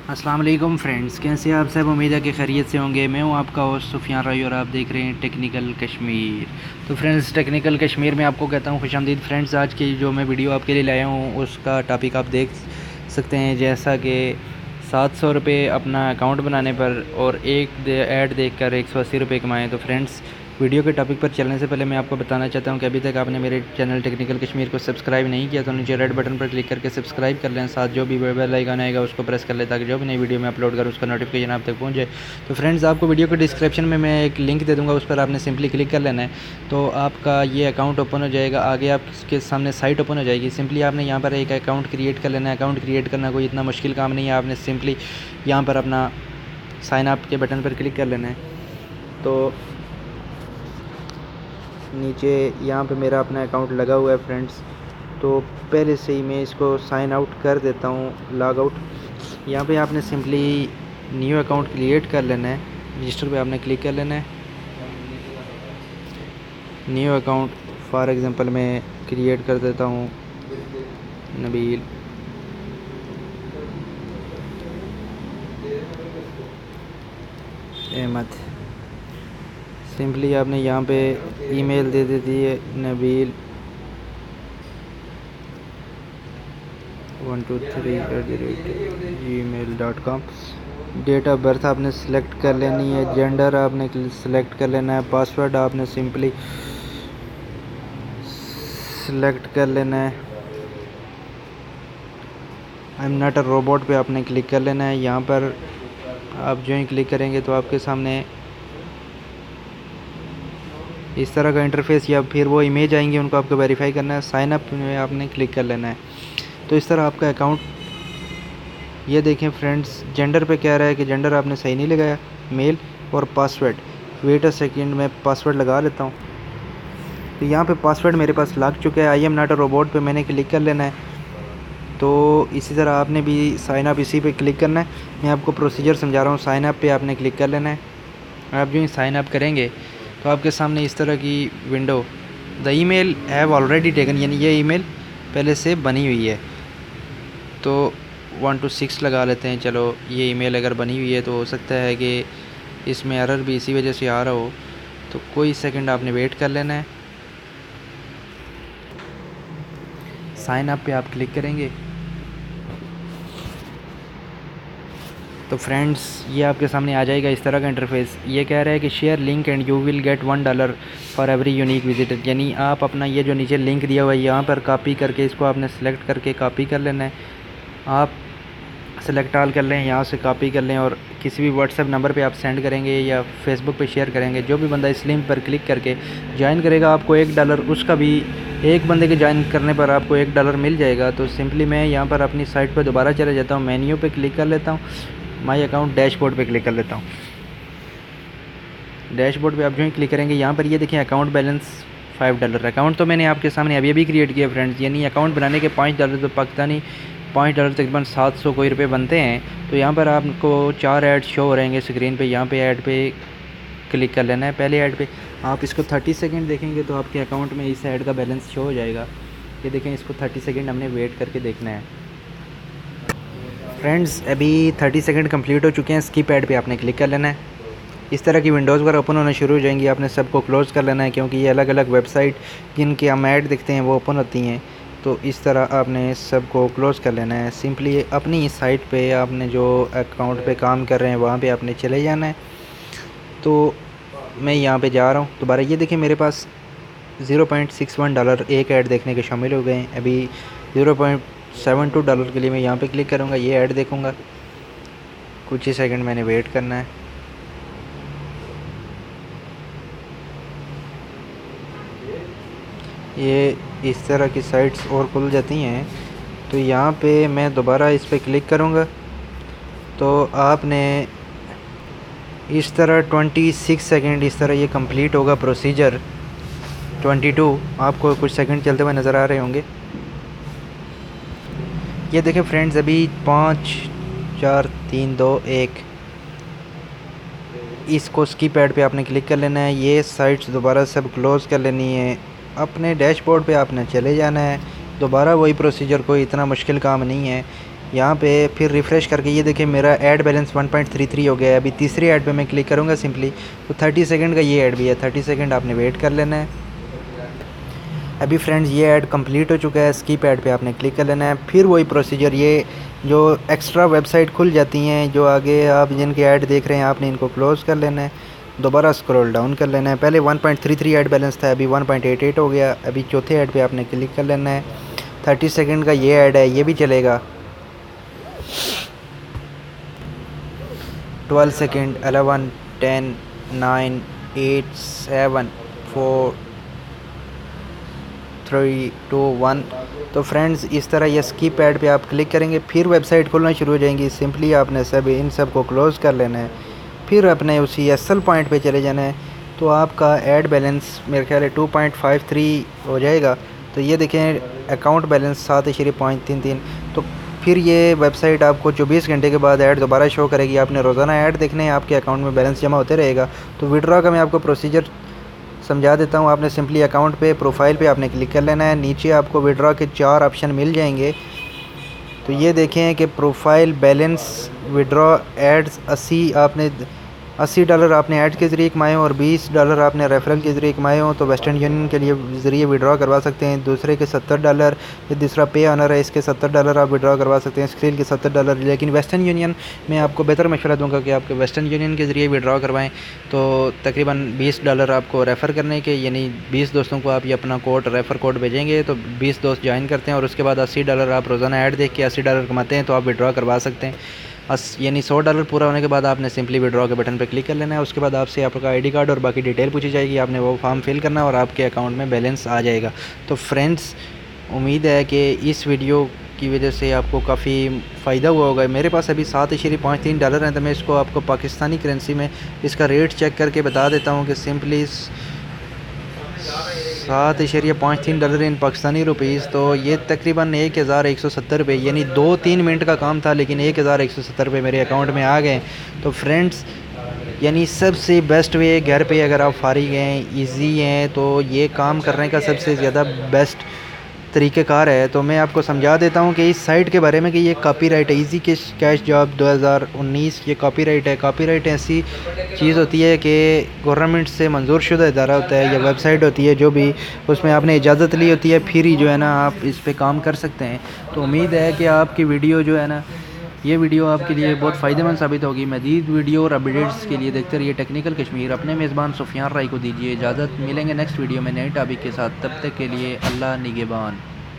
अस्सलाम वालेकुम फ्रेंड्स, कैसे आप सब? उम्मीद है कि खैरियत से होंगे। मैं हूं आपका होस्ट सुफियान राय और आप देख रहे हैं टेक्निकल कश्मीर। तो फ्रेंड्स, टेक्निकल कश्मीर में आपको कहता हूं खुशामदीद। फ्रेंड्स, आज की जो मैं वीडियो आपके लिए लाया हूं उसका टॉपिक आप देख सकते हैं, जैसा कि 700 रुपये अपना अकाउंट बनाने पर और एक ऐड देखकर 180 रुपये कमाएँ। तो फ्रेंड्स, वीडियो के टॉपिक पर चलने से पहले मैं आपको बताना चाहता हूं कि अभी तक आपने मेरे चैनल टेक्निकल कश्मीर को सब्सक्राइब नहीं किया तो नीचे रेड बटन पर क्लिक करके सब्सक्राइब कर लें। साथ जो भी बेल आइकन आएगा उसको प्रेस कर लें ताकि जो भी नई वीडियो मैं अपलोड करूँ उसका नोटिफिकेशन आप तक पहुंच जाए। तो फ्रेंड्स, आपको वीडियो के डिस्क्रिप्शन में मैं एक लिंक दे दूँगा, उस पर आपने सिंपली क्लिक कर लेना है तो आपका ये अकाउंट ओपन हो जाएगा। आगे आपके सामने साइट ओपन हो जाएगी। सिंपली आपने यहाँ पर एक अकाउंट क्रिएट कर लेना है। अकाउंट क्रिएट करना कोई इतना मुश्किल काम नहीं है। आपने सिंपली यहाँ पर अपना साइन अप के बटन पर क्लिक कर लेना है। तो नीचे यहाँ पे मेरा अपना अकाउंट लगा हुआ है फ्रेंड्स, तो पहले से ही मैं इसको साइन आउट कर देता हूँ, लॉग आउट। यहाँ पे आपने सिंपली न्यू अकाउंट क्रिएट कर लेना है। रजिस्टर पे आपने क्लिक कर लेना है। न्यू अकाउंट फॉर एग्ज़ाम्पल मैं क्रिएट कर देता हूँ नबील। अहमद। सिंपली आपने यहाँ पे ईमेल दे देती है Nabeel 123@gmail.com। Date of birth आपने सेलेक्ट कर लेनी है। जेंडर आपने सेलेक्ट कर लेना है। पासवर्ड आपने सिंपली सेलेक्ट कर लेना है। I am not a robot पे आपने क्लिक कर लेना है। यहाँ पर आप जो ही क्लिक करेंगे तो आपके सामने इस तरह का इंटरफेस या फिर वो इमेज आएंगे, उनको आपको वेरीफाई करना है। साइन अप में आपने क्लिक कर लेना है। तो इस तरह आपका अकाउंट, ये देखें फ्रेंड्स, जेंडर पे कह रहा है कि जेंडर आपने सही नहीं लगाया, मेल। और पासवर्ड, वेट अ सेकंड, मैं पासवर्ड लगा लेता हूँ। तो यहाँ पे पासवर्ड मेरे पास लग चुका है। I am not a robot पे मैंने क्लिक कर लेना है। तो इसी तरह आपने भी साइन अप इसी पे क्लिक करना है। मैं आपको प्रोसीजर समझा रहा हूँ। साइन अप पे आपने क्लिक कर लेना है। आप जो ही साइन अप करेंगे तो आपके सामने इस तरह की window, the email have already taken, यानी ये ईमेल पहले से बनी हुई है। तो 1 to 6 लगा लेते हैं। चलो, ये ईमेल अगर बनी हुई है तो हो सकता है कि इसमें एरर भी इसी वजह से आ रहा हो। तो कोई सेकंड आपने वेट कर लेना है। साइन अप पे आप क्लिक करेंगे तो फ्रेंड्स, ये आपके सामने आ जाएगा इस तरह का इंटरफेस। ये कह रहा है कि share link and you will get $1 for every unique visitor, यानी आप अपना ये जो नीचे लिंक दिया हुआ है यहाँ पर कॉपी करके इसको आपने सेलेक्ट करके कॉपी कर लेना है। आप सेलेक्ट ऑल कर लें, यहाँ से कॉपी कर लें और किसी भी व्हाट्सएप नंबर पे आप सेंड करेंगे या फेसबुक पे शेयर करेंगे। जो भी बंदा इस लिंक पर क्लिक करके ज्वाइन करेगा आपको $1, उसका भी एक बंदे के ज्वाइन करने पर आपको $1 मिल जाएगा। तो सिंपली मैं यहाँ पर अपनी साइट पर दोबारा चले जाता हूँ, मेन्यू पे क्लिक कर लेता हूँ, माई अकाउंट डैशबोर्ड पे क्लिक कर लेता हूँ। डैशबोर्ड पे आप जो ही क्लिक करेंगे यहाँ पर ये देखें अकाउंट बैलेंस $5। अकाउंट तो मैंने आपके सामने अभी अभी क्रिएट किया फ्रेंड्स, यानी अकाउंट बनाने के $5 तो पाकिस्तानी $5 तकरीबन 700 कोई रुपये बनते हैं। तो यहाँ पर आपको 4 ऐड शो हो रहेंगे स्क्रीन पे। यहाँ पे ऐड पे क्लिक कर लेना है। पहले ऐड पे आप इसको 30 सेकंड देखेंगे तो आपके अकाउंट में इस ऐड का बैलेंस शो हो जाएगा। ये देखें, इसको 30 सेकंड हमने वेट करके देखना है। फ्रेंड्स, अभी 30 सेकंड कंप्लीट हो चुके हैं। स्किप ऐड पे आपने क्लिक कर लेना है। इस तरह की विंडोज़ वगैरह ओपन होना शुरू हो जाएंगी। आपने सबको क्लोज़ कर लेना है क्योंकि ये अलग अलग वेबसाइट जिनके हम ऐड दिखते हैं वो ओपन होती हैं। तो इस तरह आपने सबको क्लोज़ कर लेना है। सिंपली अपनी इस साइट पे आपने जो अकाउंट पे काम कर रहे हैं वहाँ पे आपने चले जाना है। तो मैं यहाँ पे जा रहा हूँ दोबारा। ये देखिए, मेरे पास $0.61 एक ऐड देखने के शामिल हो गए हैं। अभी $0.72 के लिए मैं यहाँ पे क्लिक करूँगा, ये ऐड देखूँगा। कुछ ही सेकंड मैंने वेट करना है। ये इस तरह की साइट्स और खुल जाती हैं। तो यहाँ पे मैं दोबारा इस पर क्लिक करूँगा तो आपने इस तरह 26 सेकंड इस तरह ये कंप्लीट होगा प्रोसीजर। 22 आपको कुछ सेकंड चलते हुए नज़र आ रहे होंगे। ये देखें फ्रेंड्स, अभी 5 4 3 2 1, इसको स्किप ऐड पे आपने क्लिक कर लेना है। ये साइट्स दोबारा सब क्लोज़ कर लेनी है। अपने डैशबोर्ड पे आपने चले जाना है। दोबारा वही प्रोसीजर, कोई इतना मुश्किल काम नहीं है। यहाँ पे फिर रिफ़्रेश करके ये देखिए मेरा ऐड बैलेंस 1.33 हो गया है। अभी तीसरी ऐड पे मैं क्लिक करूँगा सिंपली, तो 30 सेकंड का ये ऐड भी है, 30 सेकंड आपने वेट कर लेना है। अभी फ्रेंड्स ये ऐड कंप्लीट हो चुका है, स्किप ऐड पे आपने क्लिक कर लेना है। फिर वही प्रोसीजर, ये जो एक्स्ट्रा वेबसाइट खुल जाती हैं जो आगे आप जिनके ऐड देख रहे हैं, आपने इनको क्लोज़ कर लेना है, दोबारा स्क्रॉल डाउन कर लेना है। पहले 1.33 ऐड बैलेंस था, अभी 1.88 हो गया। अभी चौथे ऐड पे आपने क्लिक कर लेना है। 30 सेकंड का ये ऐड है, ये भी चलेगा। 12 सेकंड, 11, 10, 9, 8, 7, 4, 3, 2, 1। तो फ्रेंड्स इस तरह ये स्किप ऐड पे आप क्लिक करेंगे, फिर वेबसाइट खुलना शुरू हो जाएंगी। सिंपली आपने इन सब को क्लोज़ कर लेना है, फिर अपने उसी असल पॉइंट पे चले जाना है। तो आपका ऐड बैलेंस मेरे ख्याल है 2.53 हो जाएगा। तो ये देखें अकाउंट बैलेंस 7.33। तो फिर ये वेबसाइट आपको 24 घंटे के बाद ऐड दोबारा शो करेगी। आपने रोज़ाना ऐड देखने हैं, आपके अकाउंट में बैलेंस जमा होते रहेगा। तो विड्रॉ का मैं आपको प्रोसीजर समझा देता हूँ। आपने सिंपली अकाउंट पे प्रोफाइल पे आपने क्लिक कर लेना है। नीचे आपको विड्रॉ के 4 ऑप्शन मिल जाएंगे। तो ये देखें कि प्रोफाइल बैलेंस, विड्रॉ, एड्स, $80 आपने ऐड के ज़रिए कमाए हों और $20 आपने रेफरल के ज़रिए कमाए हों, तो वेस्टर्न यूनियन के लिए ज़रिए विड्रॉ करवा सकते हैं। दूसरे के $70, ये दूसरा पे ऑनर है, इसके $70 आप विड्रॉ करवा सकते हैं। स्क्रील के $70। लेकिन वेस्टर्न यूनियन में आपको बेहतर मशवरा दूंगा कि आपके वेस्टर्न यूनियन के ज़रिए विड्रॉ करवाएं। तो तकरीबन $20 आपको रेफ़र करने के, यानी 20 दोस्तों को आप ये अपना रेफ़र कोड भेजेंगे तो 20 दोस्त ज्वाइन करते हैं और उसके बाद $80 आप रोज़ाना ऐड देख के $80 कमाते हैं, तो आप विड्रॉ करवा सकते हैं। यानी $100 पूरा होने के बाद आपने सिंपली विड्रॉ के बटन पर क्लिक कर लेना है। उसके बाद आपसे आपका आईडी कार्ड और बाकी डिटेल पूछी जाएगी, आपने वो फॉर्म फिल करना है और आपके अकाउंट में बैलेंस आ जाएगा। तो फ्रेंड्स उम्मीद है कि इस वीडियो की वजह से आपको काफ़ी फ़ायदा हुआ होगा। मेरे पास अभी $7.53 हैं, तो मैं इसको आपको पाकिस्तानी करेंसी में इसका रेट चेक करके बता देता हूँ कि सिंपली $7.53 इन पाकिस्तानी रुपीज़, तो ये तकरीबन 1170 रुपये, यानी 2-3 मिनट का काम था, लेकिन 1170 रुपये मेरे अकाउंट में आ गए। तो फ्रेंड्स यानी सबसे बेस्ट वे, घर पे अगर आप फारिग हैं, इजी हैं, तो ये काम करने का सबसे ज़्यादा बेस्ट तरीक़ेकार है। तो मैं आपको समझा देता हूँ कि इस साइट के बारे में कि ये कॉपीराइट है, इजी कैश जॉब 2019, ये कॉपीराइट है। कॉपीराइट ऐसी चीज़ होती है कि गवर्नमेंट से मंजूर शुदा इदारा होता है या वेबसाइट होती है, जो भी उसमें आपने इजाज़त ली होती है, फिर ही जो है ना आप इस पर काम कर सकते हैं। तो उम्मीद है कि आपकी वीडियो जो है ना, ये वीडियो आपके लिए बहुत फ़ायदेमंद साबित होगी। मज़ीद वीडियो और अपडेट्स के लिए देखते रहिए टेक्निकल कश्मीर। अपने मेज़बान सुफियान राय को दीजिए इजाज़त, मिलेंगे नेक्स्ट वीडियो में नए टॉपिक के साथ। तब तक के लिए अल्लाह निगहबान।